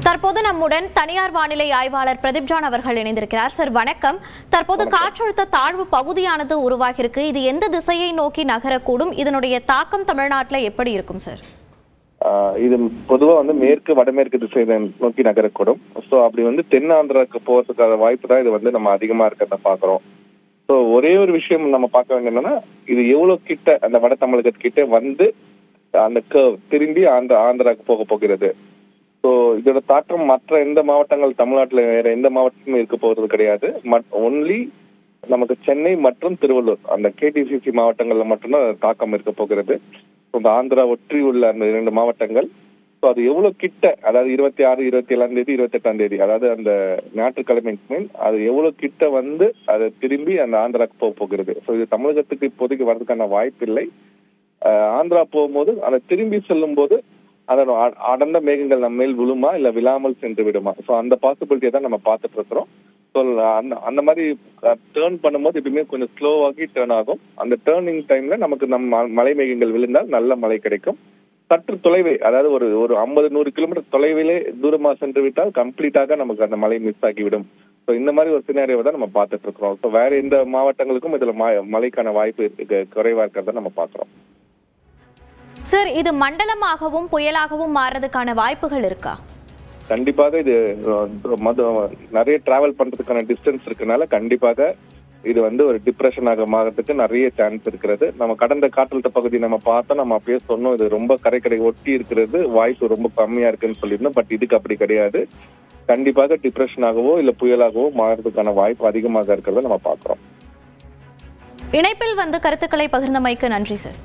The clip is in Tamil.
தற்போது நம்முடன் தனியார் வானிலை ஆய்வாளர் பிரதீப் ஜான் அவர்கள் இணைந்திருக்கிறார். சார் வணக்கம். தற்போது காற்றழுத்த தாழ்வு பகுதியானது உருவாகியிருக்கு. இது எந்த திசையை நோக்கி நகரக்கூடும்? இதனுடைய தாக்கம் தமிழ்நாட்டில் எப்படி இருக்கும் சார்? இது பொதுவா மேற்கு வடமேற்கு திசையை நோக்கி நகரக்கூடும். ஸோ அப்படி தென் ஆந்திராவுக்கு போறதுக்கான வாய்ப்பு தான் இது நம்ம அதிகமா இருக்கிறத பாக்குறோம். ஸோ ஒரே ஒரு விஷயம் நம்ம பார்க்க வேண்டிய என்னன்னா, இது எவ்வளவு கிட்ட அந்த வட தமிழகத்துக்கிட்ட அந்த கர்வ் திரும்பி ஆந்திராவுக்கு போக போகிறது. ஸோ இதோட தாக்கம் மற்ற எந்த மாவட்டங்கள் தமிழ்நாட்டில் வேற எந்த மாவட்டமும் இருக்க போகிறது கிடையாது. ஒன்லி நமக்கு சென்னை மற்றும் திருவள்ளூர் அந்த கேடிசிசி மாவட்டங்கள்ல மட்டும்தான் தாக்கம் இருக்க போகிறது. இந்த ஆந்திரா ஒற்றி உள்ள அந்த 2 மாவட்டங்கள். ஸோ அது எவ்வளவு கிட்ட, அதாவது 26, 27ஆம் தேதி, 28ஆம் தேதி, அதாவது அந்த ஞாயிற்றுக்கிழமைக்கு மேல் அது எவ்வளவு கிட்ட அது திரும்பி அந்த ஆந்திராவுக்கு போக போகிறது. ஸோ இது தமிழகத்துக்கு இப்போதைக்கு வர்றதுக்கான வாய்ப்பு இல்லை. ஆந்திரா போகும்போது அதை திரும்பி செல்லும் போது அதோட அடர்ந்த மேகங்கள் நம்ம மேல் விழுமா இல்ல விழாமல் சென்று விடுமா? ஸோ அந்த பாசிபிலிட்டியை தான் நம்ம பார்த்துட்டு இருக்கிறோம். ஸோ அந்த மாதிரி டேர்ன் பண்ணும்போது எப்பயுமே கொஞ்சம் ஸ்லோவாகி டேர்ன் ஆகும். அந்த டேர்னிங் டைம்ல நமக்கு மலை மேகங்கள் விழுந்தால் நல்ல மழை கிடைக்கும். சற்று தொலைவே, அதாவது ஒரு 50-100 கிலோமீட்டர் தொலைவிலே தூரமா சென்று விட்டால் கம்ப்ளீட்டாக நமக்கு அந்த மழை மிஸ் ஆகிவிடும். ஸோ இந்த மாதிரி ஒரு சினாரியோவை தான் நம்ம பார்த்துட்டு இருக்கிறோம். ஸோ வேற எந்த மாவட்டங்களுக்கும் இதுல மழைக்கான வாய்ப்பு குறைவா இருக்கிறத நம்ம பார்க்கிறோம். சார், இது மண்டலமாகவும் புயலாகவும் மாறதுக்கான வாய்ப்புகள் இருக்கா? கண்டிப்பாக இது நிறைய டிராவல் பண்றதுக்கான டிஸ்டன்ஸ் இருக்கனால கண்டிப்பாக இது ஒரு டிப்ரெஷனாக மாறதுக்கு நிறைய சான்ஸ் இருக்கிறது. நம்ம கடந்த காற்றழுத்த பகுதி நம்ம பார்த்தா நம்ம அப்பயே சொன்னோம், இது ரொம்ப கரை ஒட்டி இருக்கிறது, வாய்ப்பு ரொம்ப கம்மியா இருக்குன்னு சொல்லியிருந்தோம். பட் இதுக்கு அப்படி கிடையாது. கண்டிப்பாக டிப்ரெஷனாகவோ இல்ல புயலாகவோ மாறதுக்கான வாய்ப்பு அதிகமாக இருக்கிறத நம்ம பார்க்கிறோம். இணைப்பில் கருத்துக்களை பகிர்ந்தமைக்கு நன்றி சார்.